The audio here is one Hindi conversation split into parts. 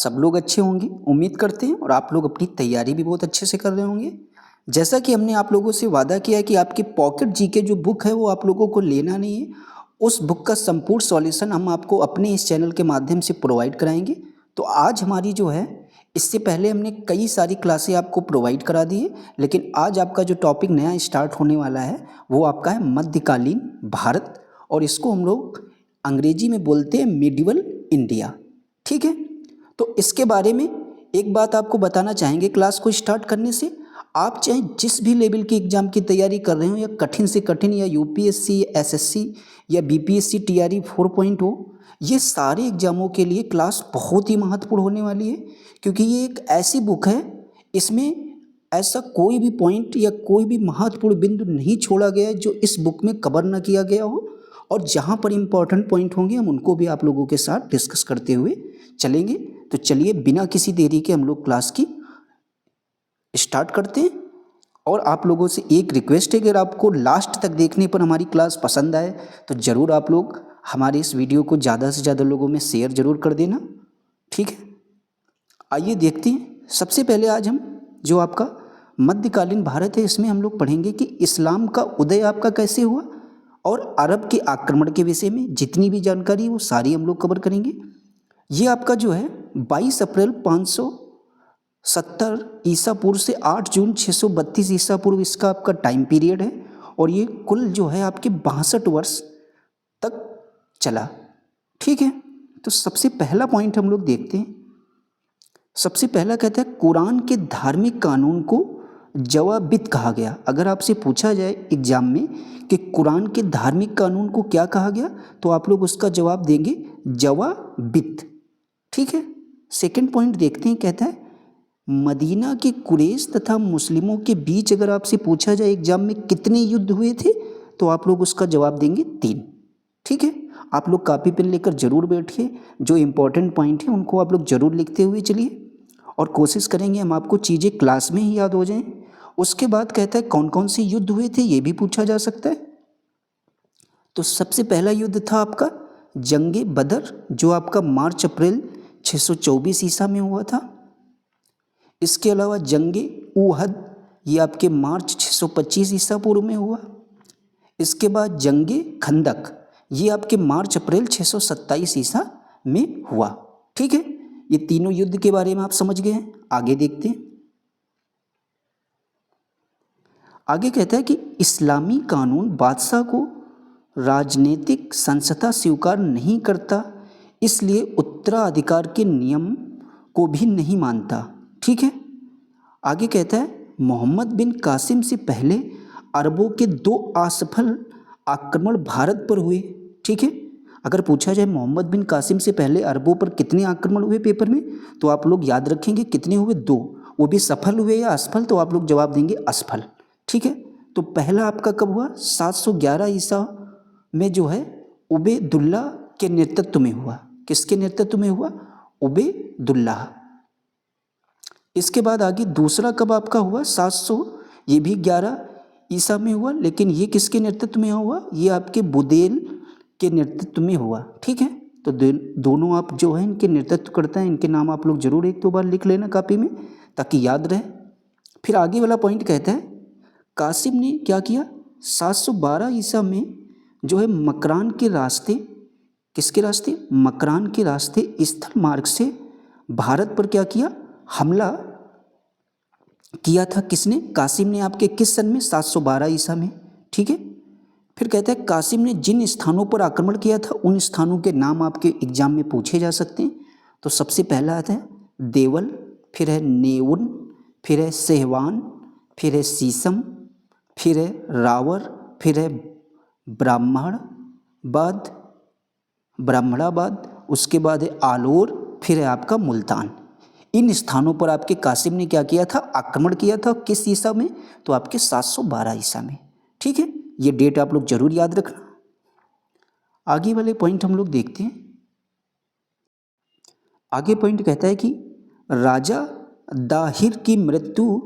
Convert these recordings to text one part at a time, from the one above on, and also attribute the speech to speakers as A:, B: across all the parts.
A: सब लोग अच्छे होंगे उम्मीद करते हैं और आप लोग अपनी तैयारी भी बहुत अच्छे से कर रहे होंगे। जैसा कि हमने आप लोगों से वादा किया है कि आपकी पॉकेट जीके जो बुक है वो आप लोगों को लेना नहीं है, उस बुक का संपूर्ण सॉल्यूशन हम आपको अपने इस चैनल के माध्यम से प्रोवाइड कराएंगे। तो आज हमारी जो है, इससे पहले हमने कई सारी क्लासें आपको प्रोवाइड करा दी है, लेकिन आज आपका जो टॉपिक नया स्टार्ट होने वाला है वो आपका है मध्यकालीन भारत, और इसको हम लोग अंग्रेजी में बोलते हैं मिडिवल इंडिया। ठीक है, तो इसके बारे में एक बात आपको बताना चाहेंगे क्लास को स्टार्ट करने से। आप चाहे जिस भी लेवल की एग्ज़ाम की तैयारी कर रहे हो, या कठिन से कठिन, या यूपीएससी, एसएससी या बीपीएससी टीआरई 4.0, ये सारे एग्ज़ामों के लिए क्लास बहुत ही महत्वपूर्ण होने वाली है, क्योंकि ये एक ऐसी बुक है, इसमें ऐसा कोई भी पॉइंट या कोई भी महत्वपूर्ण बिंदु नहीं छोड़ा गया है जो इस बुक में कवर ना किया गया हो, और जहाँ पर इम्पोर्टेंट पॉइंट होंगे हम उनको भी आप लोगों के साथ डिस्कस करते हुए चलेंगे। तो चलिए बिना किसी देरी के हम लोग क्लास की स्टार्ट करते हैं। और आप लोगों से एक रिक्वेस्ट है कि अगर आपको लास्ट तक देखने पर हमारी क्लास पसंद आए तो ज़रूर आप लोग हमारे इस वीडियो को ज़्यादा से ज़्यादा लोगों में शेयर ज़रूर कर देना। ठीक है, आइए देखते हैं। सबसे पहले आज हम जो आपका मध्यकालीन भारत है, इसमें हम लोग पढ़ेंगे कि इस्लाम का उदय आपका कैसे हुआ, और अरब के आक्रमण के विषय में जितनी भी जानकारी वो सारी हम लोग कवर करेंगे। ये आपका जो है 22 अप्रैल 570 ईसा पूर्व से 8 जून 632 ईसा पूर्व इसका आपका टाइम पीरियड है, और ये कुल जो है आपके 62 वर्ष तक चला। ठीक है, तो सबसे पहला पॉइंट हम लोग देखते हैं। सबसे पहला कहता है कुरान के धार्मिक कानून को जवाबित कहा गया। अगर आपसे पूछा जाए एग्जाम में कि कुरान के धार्मिक कानून को क्या कहा गया, तो आप लोग उसका जवाब देंगे जवाबित। ठीक है, सेकंड पॉइंट देखते हैं। कहता है मदीना के कुरैश तथा मुस्लिमों के बीच अगर आपसे पूछा जाए एग्जाम में कितने युद्ध हुए थे, तो आप लोग उसका जवाब देंगे 3। ठीक है, आप लोग कॉपी पेन लेकर जरूर बैठिए, जो इंपॉर्टेंट पॉइंट है उनको आप लोग जरूर लिखते हुए चलिए, और कोशिश करेंगे हम आपको चीज़ें क्लास में ही याद हो जाएं। उसके बाद कहता है कौन कौन से युद्ध हुए थे ये भी पूछा जा सकता है। तो सबसे पहला युद्ध था आपका जंगे बदर, जो आपका मार्च अप्रैल 624 ईसा में हुआ था। इसके अलावा जंगे उहद, ये आपके मार्च 625 ईसा पूर्व में हुआ। इसके बाद जंगे खंदक, ये आपके मार्च अप्रैल 627 ईसा में हुआ। ठीक है, ये तीनों युद्ध के बारे में आप समझ गए हैं। आगे देखते हैं। आगे कहता है कि इस्लामी कानून बादशाह को राजनीतिक संस्था स्वीकार नहीं करता, इसलिए उत्तराधिकार के नियम को भी नहीं मानता। ठीक है, आगे कहता है मोहम्मद बिन कासिम से पहले अरबों के 2 असफल आक्रमण भारत पर हुए। ठीक है, अगर पूछा जाए मोहम्मद बिन कासिम से पहले अरबों पर कितने आक्रमण हुए पेपर में, तो आप लोग याद रखेंगे कितने हुए, 2। वो भी सफल हुए या असफल, तो आप लोग जवाब देंगे असफल। ठीक है, तो पहला आपका कब हुआ, 711 ईसा में जो है उबैदुल्ला के नेतृत्व में हुआ। किसके नेतृत्व में हुआ, उबैदुल्ला। इसके बाद आगे दूसरा कब आपका हुआ, 700, ये भी 11 ईसा में हुआ, लेकिन ये किसके नेतृत्व में हुआ, ये आपके बुदेल के नेतृत्व में हुआ। ठीक है, तो दोनों आप जो है इनके नेतृत्व करते हैं, इनके नाम आप लोग जरूर 1-2 बार लिख लेना कॉपी में ताकि याद रहे। फिर आगे वाला पॉइंट कहता है कासिम ने क्या किया, 712 ईसा में जो है मकरान के रास्ते, किसके रास्ते, मकरान के रास्ते स्थल मार्ग से भारत पर क्या किया, हमला किया था। किसने, कासिम ने। आपके किस सन में, 712 ईसा में। ठीक है, फिर कहता है कासिम ने जिन स्थानों पर आक्रमण किया था उन स्थानों के नाम आपके एग्जाम में पूछे जा सकते हैं। तो सबसे पहला आता है देवल, फिर है नेउन, फिर है सेहवान, फिर है सीसम, फिर है रावर, फिर है ब्राह्मणाबाद, उसके बाद है आलोर, फिर है आपका मुल्तान। इन स्थानों पर आपके कासिम ने क्या किया था, आक्रमण किया था। किस ईसा में, तो आपके 712 ईसा में। ठीक है, ये डेट आप लोग जरूर याद रखना। आगे वाले पॉइंट हम लोग देखते हैं। आगे पॉइंट कहता है कि राजा दाहिर की मृत्यु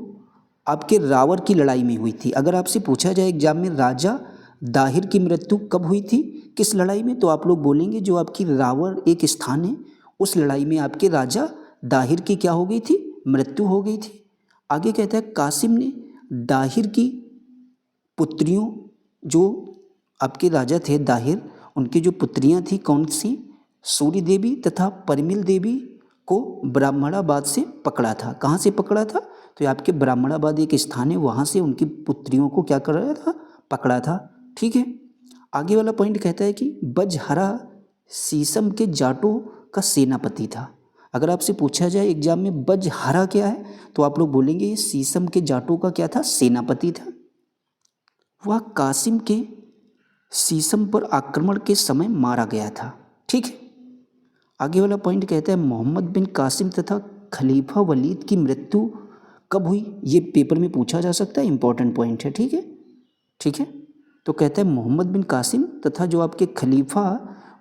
A: आपके रावर की लड़ाई में हुई थी। अगर आपसे पूछा जाए एग्जाम में राजा दाहिर की मृत्यु कब हुई थी, किस लड़ाई में, तो आप लोग बोलेंगे जो आपकी रावर एक स्थान है उस लड़ाई में आपके राजा दाहिर की क्या हो गई थी, मृत्यु हो गई थी। आगे कहता है कासिम ने दाहिर की पुत्रियों, जो आपके राजा थे दाहिर, उनकी जो पुत्रियां थी कौन सी, सूरी देवी तथा परमिल देवी को ब्राह्मणाबाद से पकड़ा था। कहाँ से पकड़ा था, तो ये आपके ब्राह्मणाबाद एक स्थान है, वहाँ से उनकी पुत्रियों को क्या कर रहा था, पकड़ा था। ठीक है, आगे वाला पॉइंट कहता है कि बजहरा सीसम के जाटों का सेनापति था। अगर आपसे पूछा जाए एग्जाम में बजहरा क्या है, तो आप लोग बोलेंगे ये सीसम के जाटों का क्या था, सेनापति था। वह कासिम के सीसम पर आक्रमण के समय मारा गया था। ठीक है, आगे वाला पॉइंट कहता है मोहम्मद बिन कासिम तथा खलीफा वलीद की मृत्यु कब हुई, ये पेपर में पूछा जा सकता है, इंपॉर्टेंट पॉइंट है। ठीक है, ठीक है, तो कहता है मोहम्मद बिन कासिम तथा जो आपके खलीफा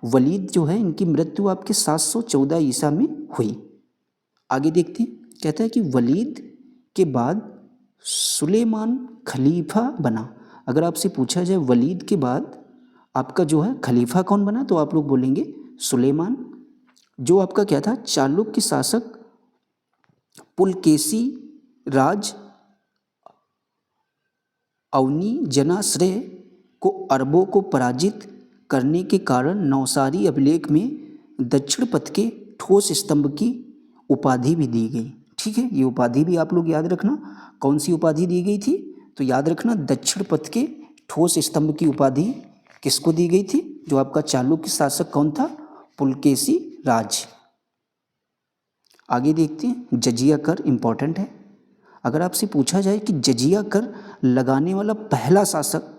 A: वलीद जो है, इनकी मृत्यु आपके 714 ईसा में हुई। आगे देखते हैं, कहता है कि वलीद के बाद सुलेमान खलीफा बना। अगर आपसे पूछा जाए वलीद के बाद आपका जो है खलीफा कौन बना, तो आप लोग बोलेंगे सुलेमान, जो आपका क्या था, चालुक्य शासक पुलकेशी राज अवनी जनाश्रय को अरबों को पराजित करने के कारण नौसारी अभिलेख में दक्षिण पथ के ठोस स्तंभ की उपाधि भी दी गई। ठीक है, ये उपाधि भी आप लोग याद रखना, कौन सी उपाधि दी गई थी, तो याद रखना दक्षिण पथ के ठोस स्तंभ की उपाधि किसको दी गई थी, जो आपका चालुक्य शासक कौन था, पुलकेशी राज। आगे देखते हैं, जजिया कर इंपॉर्टेंट है। अगर आपसे पूछा जाए कि जजिया कर लगाने वाला पहला शासक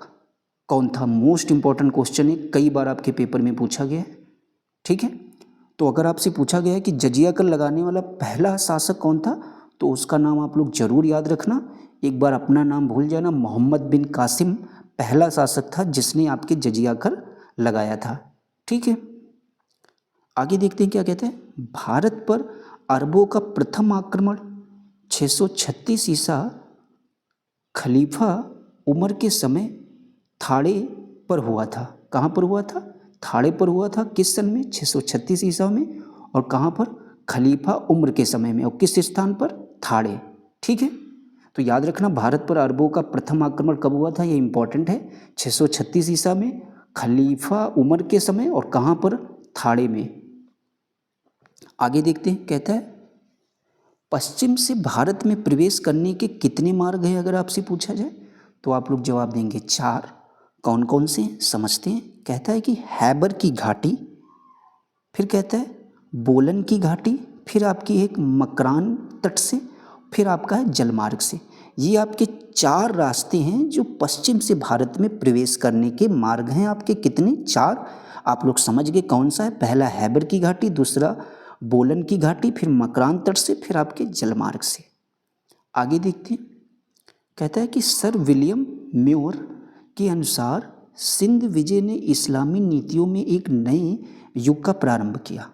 A: कौन था, मोस्ट इंपॉर्टेंट क्वेश्चन है, कई बार आपके पेपर में पूछा गया है। ठीक है, तो अगर आपसे पूछा गया है कि जजिया कर लगाने वाला पहला शासक कौन था, तो उसका नाम आप लोग जरूर याद रखना। एक बार अपना नाम भूल जाना, मोहम्मद बिन कासिम पहला शासक था जिसने आपके जजिया कर लगाया था। ठीक है, आगे देखते हैं क्या कहते हैं, भारत पर अरबों का प्रथम आक्रमण 636 ईसा खलीफा उमर के समय थाड़े पर हुआ था। कहाँ पर हुआ था, थाड़े पर हुआ था। किस सन में, 636 ईसा में, और कहाँ पर, खलीफा उमर के समय में, और किस स्थान पर, थाड़े। ठीक है, तो याद रखना भारत पर अरबों का प्रथम आक्रमण कब हुआ था, ये इंपॉर्टेंट है, 636 ईसा में, खलीफा उमर के समय, और कहाँ पर, थाड़े में। आगे देखते हैं, कहता है पश्चिम से भारत में प्रवेश करने के कितने मार्ग हैं, अगर आपसे पूछा जाए तो आप लोग जवाब देंगे 4। कौन कौन से समझते हैं। कहता है कि हैबर की घाटी, फिर कहता है बोलन की घाटी, फिर आपकी एक मकरान तट से, फिर आपका है जलमार्ग से। ये आपके 4 रास्ते हैं जो पश्चिम से भारत में प्रवेश करने के मार्ग हैं आपके, कितने, 4। आप लोग समझ गए कौन सा है, पहला हैबर की घाटी, दूसरा बोलन की घाटी, फिर मकरान तट से, फिर आपके जलमार्ग से। आगे देखते हैं, कहता है कि सर विलियम म्योर के अनुसार सिंध विजय ने इस्लामी नीतियों में एक नए युग का प्रारंभ किया।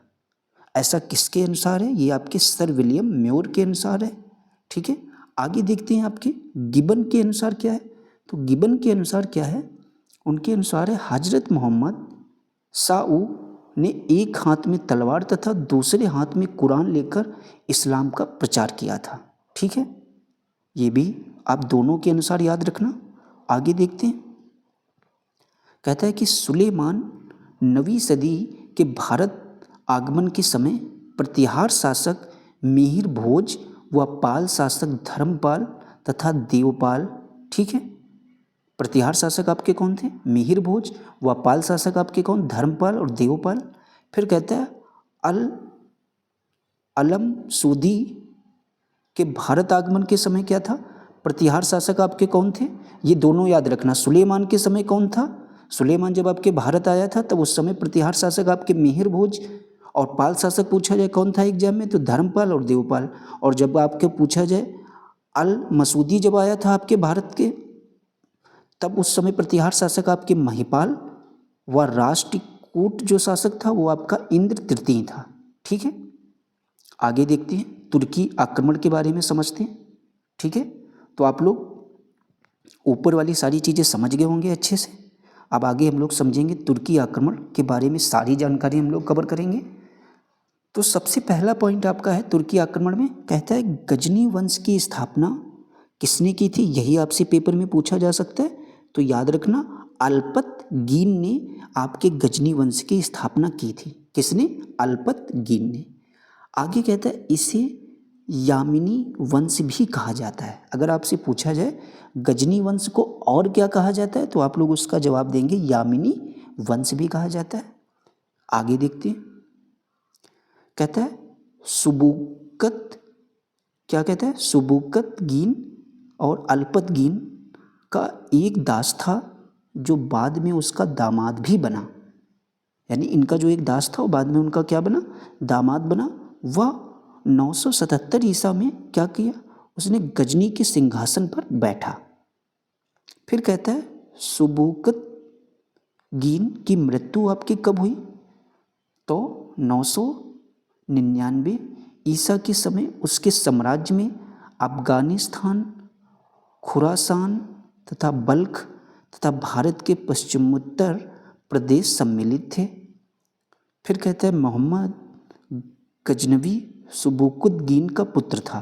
A: ऐसा किसके अनुसार है, ये आपके सर विलियम म्योर के अनुसार है। ठीक है, आगे देखते हैं आपके गिबन के अनुसार क्या है। तो गिबन के अनुसार क्या है, उनके अनुसार है हजरत मोहम्मद साऊ ने एक हाथ में तलवार तथा दूसरे हाथ में कुरान लेकर इस्लाम का प्रचार किया था। ठीक है, ये भी आप दोनों के अनुसार याद रखना। आगे देखते हैं, कहता है कि सुलेमान 9वीं सदी के भारत आगमन के समय प्रतिहार शासक मिहिर भोज व पाल शासक धर्मपाल तथा देवपाल, ठीक है, प्रतिहार शासक आपके कौन थे, मिहिर भोज, व पाल शासक आपके कौन, धर्मपाल और देवपाल। फिर कहता है अल अलम सूदी के भारत आगमन के समय क्या था, प्रतिहार शासक आपके कौन थे, ये दोनों याद रखना। सुलेमान के समय कौन था, सुलेमान जब आपके भारत आया था तब उस समय प्रतिहार शासक आपके मिहिर भोज, और पाल शासक पूछा जाए कौन था एग्जाम में, तो धर्मपाल और देवपाल। और जब आपके पूछा जाए अल मसूदी जब आया था आपके भारत के, तब उस समय प्रतिहार शासक आपके महिपाल, व राष्ट्रकूट जो शासक था वो आपका इंद्र तृतीय था। ठीक है, आगे देखते हैं, तुर्की आक्रमण के बारे में समझते हैं। ठीक है, तो आप लोग ऊपर वाली सारी चीज़ें समझ गए होंगे अच्छे से। अब आगे हम लोग समझेंगे तुर्की आक्रमण के बारे में, सारी जानकारी हम लोग कवर करेंगे। तो सबसे पहला पॉइंट आपका है तुर्की आक्रमण में, कहता है गजनी वंश की स्थापना किसने की थी, यही आपसे पेपर में पूछा जा सकता है। तो याद रखना अल्पतगीन ने आपके गजनी वंश की स्थापना की थी। किसने? अल्पतगीन ने। आगे कहता है इसे यामिनी वंश भी कहा जाता है। अगर आपसे पूछा जाए गजनी वंश को और क्या कहा जाता है तो आप लोग उसका जवाब देंगे यामिनी वंश भी कहा जाता है। आगे देखते हैं, कहता है सुबुकत, क्या कहता है? सुबुकतगीन और अल्पतगीन का एक दास था जो बाद में उसका दामाद भी बना। यानी इनका जो एक दास था वो बाद में उनका क्या बना? दामाद बना। वह 977 ईसा में क्या किया? उसने गजनी के सिंहासन पर बैठा। फिर कहता है सुबुकतगीन की मृत्यु आपकी कब हुई? तो 999 ईसा के समय उसके साम्राज्य में अफगानिस्तान, खुरासान तथा बल्ख तथा भारत के पश्चिमोत्तर प्रदेश सम्मिलित थे। फिर कहता है मोहम्मद गजनवी सुबुकतगीन का पुत्र था।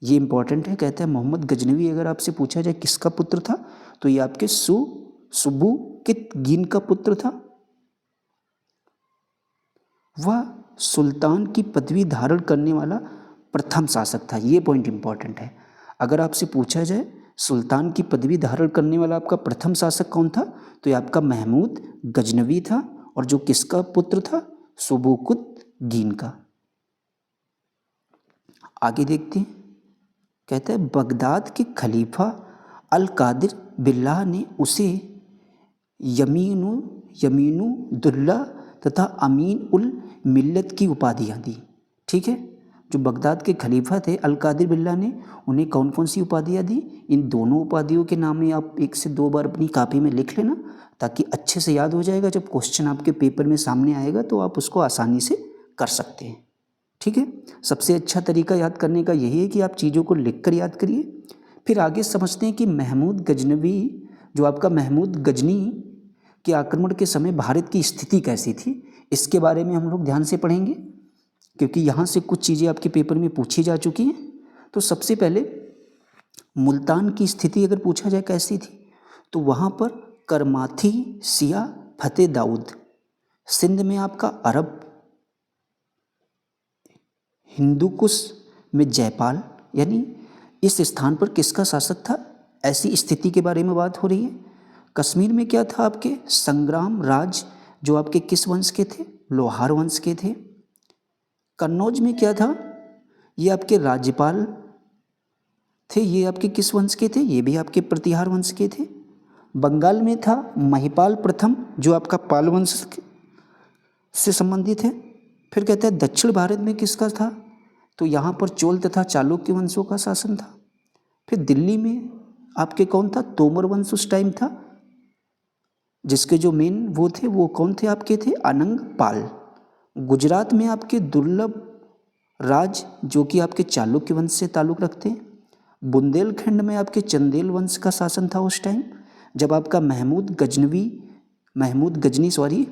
A: ये इंपॉर्टेंट है। कहता है मोहम्मद गजनवी अगर आपसे पूछा जाए किसका पुत्र था तो ये आपके सुबुकतगीन का पुत्र था। वह सुल्तान की पदवी धारण करने वाला प्रथम शासक था। ये पॉइंट इंपॉर्टेंट है। अगर आपसे पूछा जाए सुल्तान की पदवी धारण करने वाला आपका प्रथम शासक कौन था तो ये आपका महमूद गजनवी था, और जो किसका पुत्र था? सुबुकतगीन का। आगे देखते हैं, कहता है बगदाद के खलीफा अल कादिर बिल्लाह ने उसे यमीनुद्दौला तथा अमीन उल मिल्लत की उपाधियाँ दी। ठीक है, जो बगदाद के खलीफा थे अल कादिर बिल्लाह ने उन्हें कौन कौन सी उपाधियाँ दी? इन दोनों उपाधियों के नाम में आप 1 से 2 बार अपनी कापी में लिख लेना ताकि अच्छे से याद हो जाएगा। जब क्वेश्चन आपके पेपर में सामने आएगा तो आप उसको आसानी से कर सकते हैं। ठीक है, सबसे अच्छा तरीका याद करने का यही है कि आप चीज़ों को लिखकर याद करिए। फिर आगे समझते हैं कि महमूद गजनवी, जो आपका महमूद गजनी के आक्रमण के समय भारत की स्थिति कैसी थी, इसके बारे में हम लोग ध्यान से पढ़ेंगे क्योंकि यहाँ से कुछ चीज़ें आपके पेपर में पूछी जा चुकी हैं। तो सबसे पहले मुल्तान की स्थिति अगर पूछा जाए कैसी थी तो वहाँ पर करमाथी सिया फतेह दाऊद, सिंध में आपका अरब, हिंदुकुश में जयपाल, यानी इस स्थान पर किसका शासक था, ऐसी स्थिति के बारे में बात हो रही है। कश्मीर में क्या था? आपके संग्राम राज, जो आपके किस वंश के थे? लोहार वंश के थे। कन्नौज में क्या था? ये आपके राज्यपाल थे, ये आपके किस वंश के थे? ये भी आपके प्रतिहार वंश के थे। बंगाल में था महिपाल प्रथम, जो आपका पाल वंश से संबंधित है। फिर कहता है दक्षिण भारत में किसका था? तो यहाँ पर चोल तथा चालुक्य वंशों का शासन था। फिर दिल्ली में आपके कौन था? तोमर वंश उस टाइम था, जिसके जो मेन वो थे वो कौन थे? आपके थे अनंग पाल। गुजरात में आपके दुर्लभ राज, जो कि आपके चालुक्य वंश से ताल्लुक़ रखते हैं। बुंदेलखंड में आपके चंदेल वंश का शासन था उस टाइम, जब आपका महमूद गजनी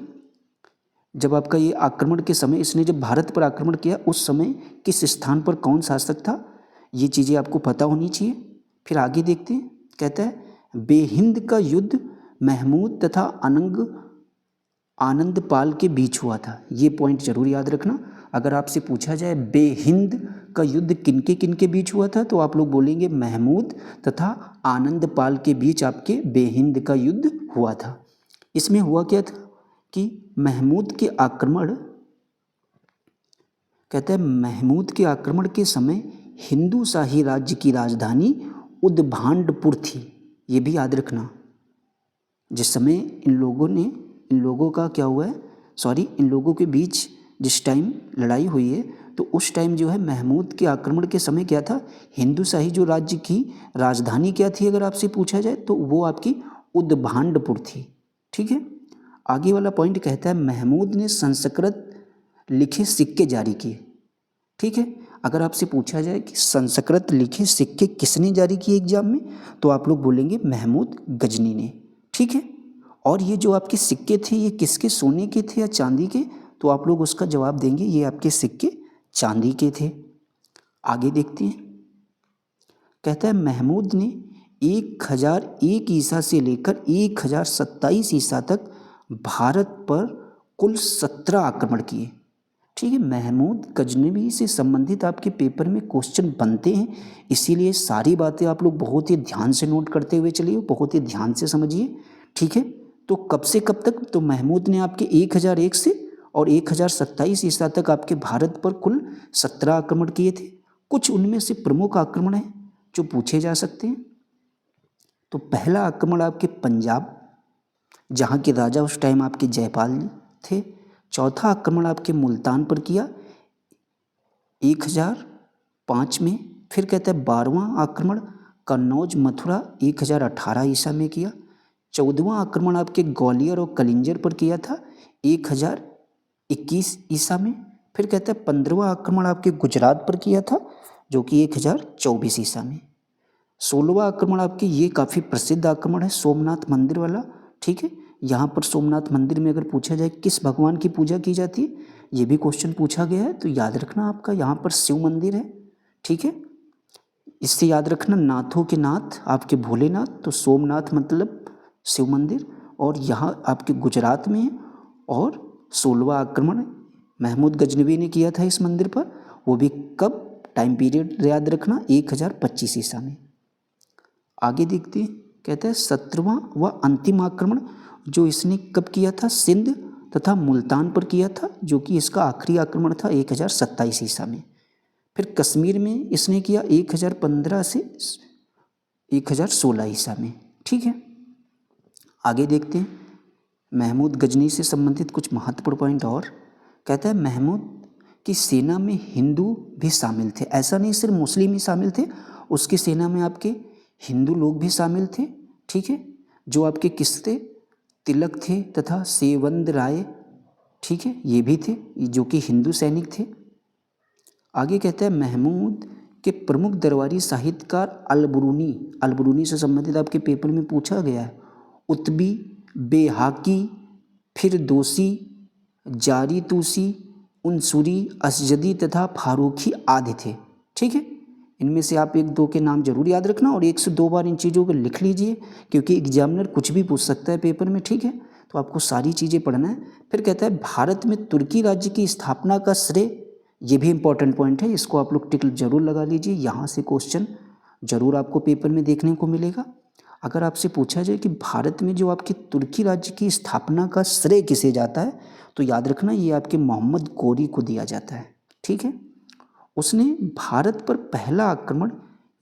A: जब आपका ये आक्रमण के समय, इसने जब भारत पर आक्रमण किया उस समय किस स्थान पर कौन शासक था, ये चीज़ें आपको पता होनी चाहिए। फिर आगे देखते हैं, कहता है बेहिंद का युद्ध महमूद तथा आनंद पाल के बीच हुआ था। ये पॉइंट जरूर याद रखना। अगर आपसे पूछा जाए बेहिंद का युद्ध किनके किनके बीच हुआ था तो आप लोग बोलेंगे महमूद तथा आनंद पाल के बीच आपके बेहिंद का युद्ध हुआ था। इसमें हुआ क्या था कि महमूद के आक्रमण, कहता है महमूद के आक्रमण के समय हिंदू शाही राज्य की राजधानी उद्भांडपुर थी। ये भी याद रखना। जिस समय इन लोगों के बीच जिस टाइम लड़ाई हुई है तो उस टाइम जो है महमूद के आक्रमण के समय क्या था, हिंदू शाही जो राज्य की राजधानी क्या थी अगर आपसे पूछा जाए तो वो आपकी उद्भांडपुर थी। ठीक है, आगे वाला पॉइंट कहता है महमूद ने संस्कृत लिखे सिक्के जारी किए। ठीक है, अगर आपसे पूछा जाए कि संस्कृत लिखे सिक्के किसने जारी किए एग्जाम में तो आप लोग बोलेंगे महमूद गजनी ने। ठीक है, और ये जो आपके सिक्के थे ये किसके, सोने के थे या चांदी के, तो आप लोग उसका जवाब देंगे ये आपके सिक्के चांदी के थे। आगे देखते हैं, कहता है महमूद ने 1001 ईसा से लेकर 1027 ईसा तक भारत पर कुल 17 आक्रमण किए। ठीक है, महमूद गजनवी से संबंधित आपके पेपर में क्वेश्चन बनते हैं, इसीलिए सारी बातें आप लोग बहुत ही ध्यान से नोट करते हुए चलिए, बहुत ही ध्यान से समझिए। ठीक है, तो कब से कब तक, तो महमूद ने आपके 1001 से और 1027 ईसा तक आपके भारत पर कुल 17 आक्रमण किए थे। कुछ उनमें से प्रमुख आक्रमण हैं जो पूछे जा सकते हैं। तो पहला आक्रमण आपके पंजाब, जहाँ के राजा उस टाइम आपके जयपाल थे। चौथा आक्रमण आपके मुल्तान पर किया 1005 में। फिर कहता है 12वां आक्रमण कन्नौज मथुरा 1018 ईसा में किया। 14वां आक्रमण आपके ग्वालियर और कलिंजर पर किया था 1021 ईसा में। फिर कहता है 15वां आक्रमण आपके गुजरात पर किया था जो कि 1024 ईसा में। 16वां आक्रमण आपके, ये काफ़ी प्रसिद्ध आक्रमण है, सोमनाथ मंदिर वाला। ठीक है, यहाँ पर सोमनाथ मंदिर में अगर पूछा जाए किस भगवान की पूजा की जाती है, ये भी क्वेश्चन पूछा गया है, तो याद रखना आपका यहाँ पर शिव मंदिर है। ठीक है, इससे याद रखना नाथों के नाथ आपके भोलेनाथ, तो सोमनाथ मतलब शिव मंदिर, और यहाँ आपके गुजरात में है। और 16वां आक्रमण महमूद गजनवी ने किया था इस मंदिर पर, वो भी कब, टाइम पीरियड याद रखना 1025 ईसा में। आगे देखते हैं, कहता है 17वां व अंतिम आक्रमण जो इसने कब किया था, सिंध तथा मुल्तान पर किया था, जो कि इसका आखिरी आक्रमण था 1027 ईसा में। फिर कश्मीर में इसने किया 1015 से 1016 ईसा में। ठीक है, आगे देखते हैं महमूद गजनी से संबंधित कुछ महत्वपूर्ण पॉइंट और। कहता है महमूद की सेना में हिंदू भी शामिल थे, ऐसा नहीं सिर्फ मुस्लिम ही शामिल थे, उसकी सेना में आपके हिंदू लोग भी शामिल थे। ठीक है, जो आपके किसते तिलक थे तथा सेवंद राय, ठीक है, ये भी थे जो कि हिंदू सैनिक थे। आगे कहता है महमूद के प्रमुख दरबारी साहित्यकार अलबरूनी से संबंधित आपके पेपर में पूछा गया है। उत्बी, बेहाकी, फिरदौसी, जारी तूसी, उनसुरी, असजदी तथा फारूकी आदि थे। ठीक है, इनमें से आप 1-2 के नाम जरूर याद रखना और 1 से 2 बार इन चीज़ों को लिख लीजिए, क्योंकि एग्जामिनर कुछ भी पूछ सकता है पेपर में। ठीक है, तो आपको सारी चीज़ें पढ़ना है। फिर कहता है भारत में तुर्की राज्य की स्थापना का श्रेय, ये भी इंपॉर्टेंट पॉइंट है, इसको आप लोग टिक जरूर लगा लीजिए, यहाँ से क्वेश्चन जरूर आपको पेपर में देखने को मिलेगा। अगर आपसे पूछा जाए कि भारत में जो आपकी तुर्की राज्य की स्थापना का श्रेय किसे जाता है, तो याद रखना ये आपके मोहम्मद गोरी को दिया जाता है। ठीक है, उसने भारत पर पहला आक्रमण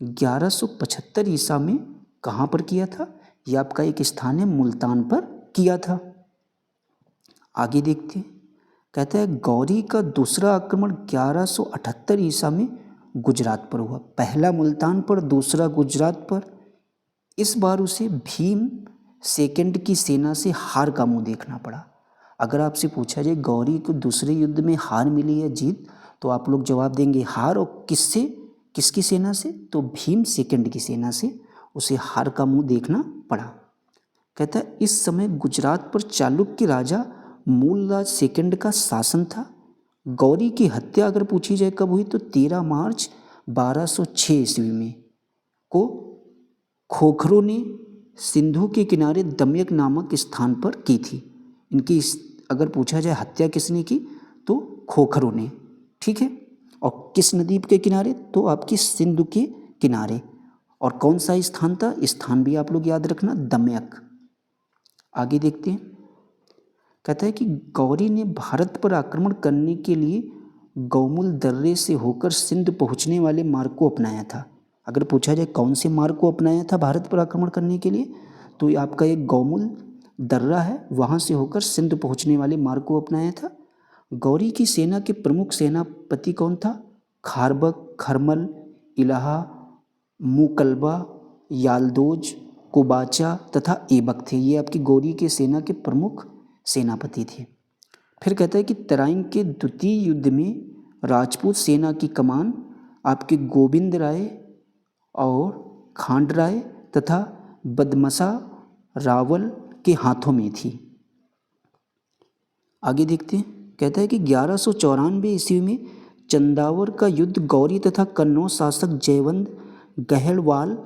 A: 1175 ईसा में कहाँ पर किया था, ये आपका एक स्थान है मुल्तान पर किया था। आगे देखते हैं, कहता है गौरी का दूसरा आक्रमण 1178 ईसा में गुजरात पर हुआ, पहला मुल्तान पर, दूसरा गुजरात पर। इस बार उसे भीम सेकंड की सेना से हार का मुंह देखना पड़ा। अगर आपसे पूछा जाए गौरी को दूसरे युद्ध में हार मिली है जीत, तो आप लोग जवाब देंगे हार, और किससे, किसकी सेना से, तो भीम सेकंड की सेना से उसे हार का मुंह देखना पड़ा। कहता है इस समय गुजरात पर चालुक्य राजा मूलराज सेकंड का शासन था। गौरी की हत्या अगर पूछी जाए कब हुई, तो 13 मार्च 1206 ईस्वी में को खोखरों ने सिंधु के किनारे दमयक नामक स्थान पर की थी। इनकी अगर पूछा जाए हत्या किसने की, तो खोखरों ने। ठीक है, और किस नदी के किनारे, तो आपकी सिंधु के किनारे। और कौन सा स्थान था, स्थान भी आप लोग याद रखना, दमयक। आगे देखते हैं, कहता है कि गौरी ने भारत पर आक्रमण करने के लिए गौमुल दर्रे से होकर सिंध पहुंचने वाले मार्ग को अपनाया था। अगर पूछा जाए कौन से मार्ग को अपनाया था भारत पर आक्रमण करने के लिए, तो आपका एक गौमुल दर्रा है, वहाँ से होकर सिंध पहुँचने वाले मार्ग को अपनाया था। गौरी की सेना के प्रमुख सेनापति कौन था, खारबक, खरमल, इलाहा, मुकलबा, यालदोज, कुबाचा तथा ऐबक थे। ये आपकी गौरी के सेना के प्रमुख सेनापति थे। फिर कहता है कि तराइन के द्वितीय युद्ध में राजपूत सेना की कमान आपके गोविंद राय और खांडराय तथा बदमसा रावल के हाथों में थी। आगे देखते हैं, कहता है कि 1194 ईस्वी में चंदावर का युद्ध गौरी तथा कन्नौज शासक जयवंत गहलवाल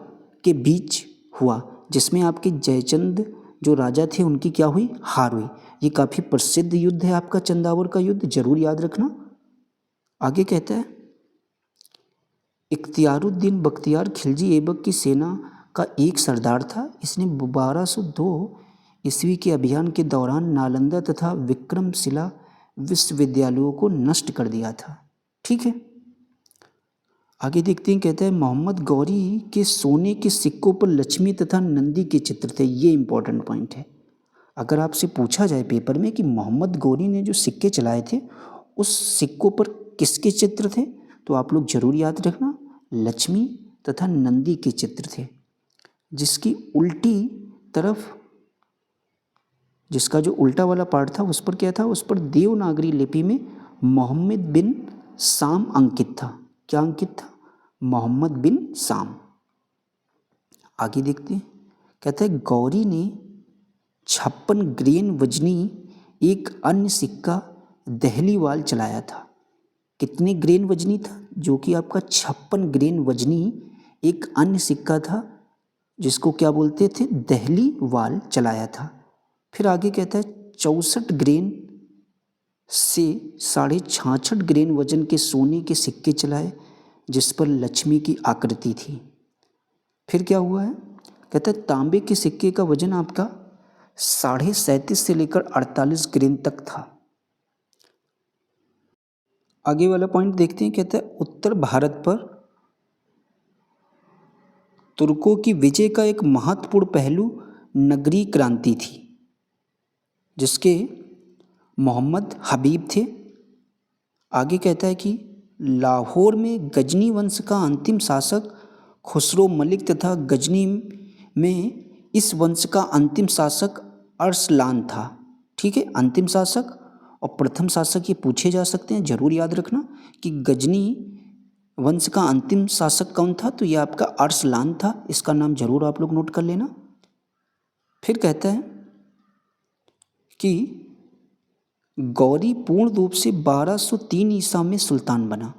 A: के बीच हुआ, जिसमें आपके जयचंद जो राजा थे उनकी क्या हुई, हार हुई। ये काफ़ी प्रसिद्ध युद्ध है आपका चंदावर का युद्ध, जरूर याद रखना। आगे कहता है इख्तियारुद्दीन बख्तियार खिलजी ऐबक की सेना का एक सरदार था। इसने 1202 ईस्वी के अभियान के दौरान नालंदा तथा विक्रमशिला विश्वविद्यालयों को नष्ट कर दिया था। ठीक है, आगे देखते हैं। कहता है मोहम्मद गौरी के सोने के सिक्कों पर लक्ष्मी तथा नंदी के चित्र थे। ये इंपॉर्टेंट पॉइंट है। अगर आपसे पूछा जाए पेपर में कि मोहम्मद गौरी ने जो सिक्के चलाए थे उस सिक्कों पर किसके चित्र थे, तो आप लोग जरूर याद रखना लक्ष्मी तथा नंदी के चित्र थे। जिसकी उल्टी तरफ, जिसका जो उल्टा वाला पार्ट था उस पर क्या था, उस पर देवनागरी लिपि में मोहम्मद बिन साम अंकित था। क्या अंकित था, मोहम्मद बिन साम। आगे देखते हैं। कहता है गौरी ने 56 ग्रेन वजनी एक अन्य सिक्का दहलीवाल चलाया था। कितने ग्रेन वजनी था, जो कि आपका 56 ग्रेन वजनी एक अन्य सिक्का था जिसको क्या बोलते थे, दहलीवाल चलाया था। फिर आगे कहता है 64 ग्रेन से 66.5 ग्रेन वजन के सोने के सिक्के चलाए जिस पर लक्ष्मी की आकृति थी। फिर क्या हुआ है, कहता है तांबे के सिक्के का वजन आपका 37.5 से लेकर 48 ग्रेन तक था। आगे वाला पॉइंट देखते हैं। कहता है उत्तर भारत पर तुर्कों की विजय का एक महत्वपूर्ण पहलू नगरी क्रांति थी, जिसके मोहम्मद हबीब थे। आगे कहता है कि लाहौर में गजनी वंश का अंतिम शासक खुसरो मलिक तथा गजनी में इस वंश का अंतिम शासक अरसलान था। ठीक है, अंतिम शासक और प्रथम शासक ये पूछे जा सकते हैं, जरूर याद रखना कि गजनी वंश का अंतिम शासक कौन था, तो ये आपका अरसलान था। इसका नाम जरूर आप लोग नोट कर लेना। फिर कहता है कि गौरी पूर्ण रूप से 1203 ईसा में सुल्तान बना।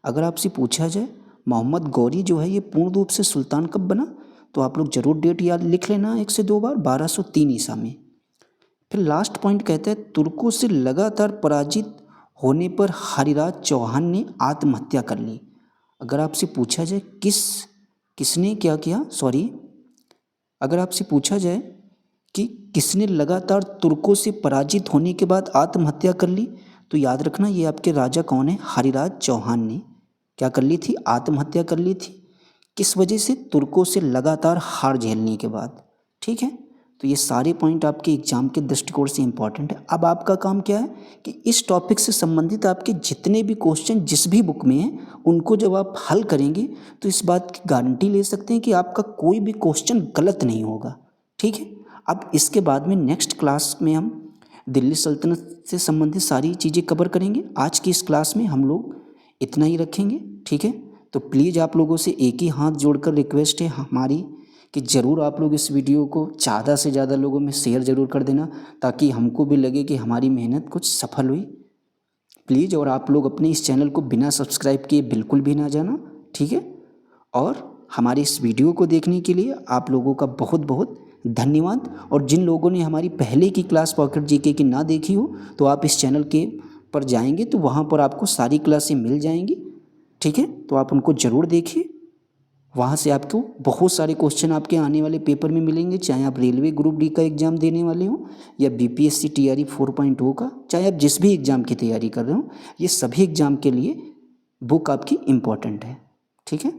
A: अगर आपसे पूछा जाए मोहम्मद गौरी जो है ये पूर्ण रूप से सुल्तान कब बना, तो आप लोग जरूर डेट याद लिख लेना 1 से 2 बार, 1203 ईसा में। फिर लास्ट पॉइंट कहता है तुर्कों से लगातार पराजित होने पर हरिराज चौहान ने आत्महत्या कर ली। अगर आपसे पूछा जाए किसने क्या किया, अगर आपसे पूछा जाए कि किसने लगातार तुर्कों से पराजित होने के बाद आत्महत्या कर ली, तो याद रखना ये आपके राजा कौन है, हरिराज चौहान ने क्या कर ली थी, आत्महत्या कर ली थी। किस वजह से, तुर्कों से लगातार हार झेलने के बाद। ठीक है, तो ये सारे पॉइंट आपके एग्जाम के दृष्टिकोण से इंपॉर्टेंट है। अब आपका काम क्या है कि इस टॉपिक से संबंधित आपके जितने भी क्वेश्चन जिस भी बुक में हैं उनको जब आप हल करेंगे तो इस बात की गारंटी ले सकते हैं कि आपका कोई भी क्वेश्चन गलत नहीं होगा। ठीक है, अब इसके बाद में नेक्स्ट क्लास में हम दिल्ली सल्तनत से संबंधित सारी चीज़ें कवर करेंगे। आज की इस क्लास में हम लोग इतना ही रखेंगे। ठीक है, तो प्लीज़ आप लोगों से एक ही हाथ जोड़कर रिक्वेस्ट है हमारी कि ज़रूर आप लोग इस वीडियो को ज़्यादा से ज़्यादा लोगों में शेयर ज़रूर कर देना, ताकि हमको भी लगे कि हमारी मेहनत कुछ सफल हुई। प्लीज़, और आप लोग अपने इस चैनल को बिना सब्सक्राइब किए बिल्कुल भी ना जाना। ठीक है, और हमारे इस वीडियो को देखने के लिए आप लोगों का बहुत बहुत धन्यवाद। और जिन लोगों ने हमारी पहले की क्लास पॉकेट जीके की ना देखी हो तो आप इस चैनल के पर जाएंगे तो वहाँ पर आपको सारी क्लासें मिल जाएंगी। ठीक है, तो आप उनको ज़रूर देखिए, वहाँ से आपको बहुत सारे क्वेश्चन आपके आने वाले पेपर में मिलेंगे, चाहे आप रेलवे ग्रुप डी का एग्ज़ाम देने वाले हो या बीपीएससी टीआरई 4.0 का, चाहे आप जिस भी एग्ज़ाम की तैयारी कर रहे हो, ये सभी एग्ज़ाम के लिए बुक आपकी इम्पॉर्टेंट है। ठीक है।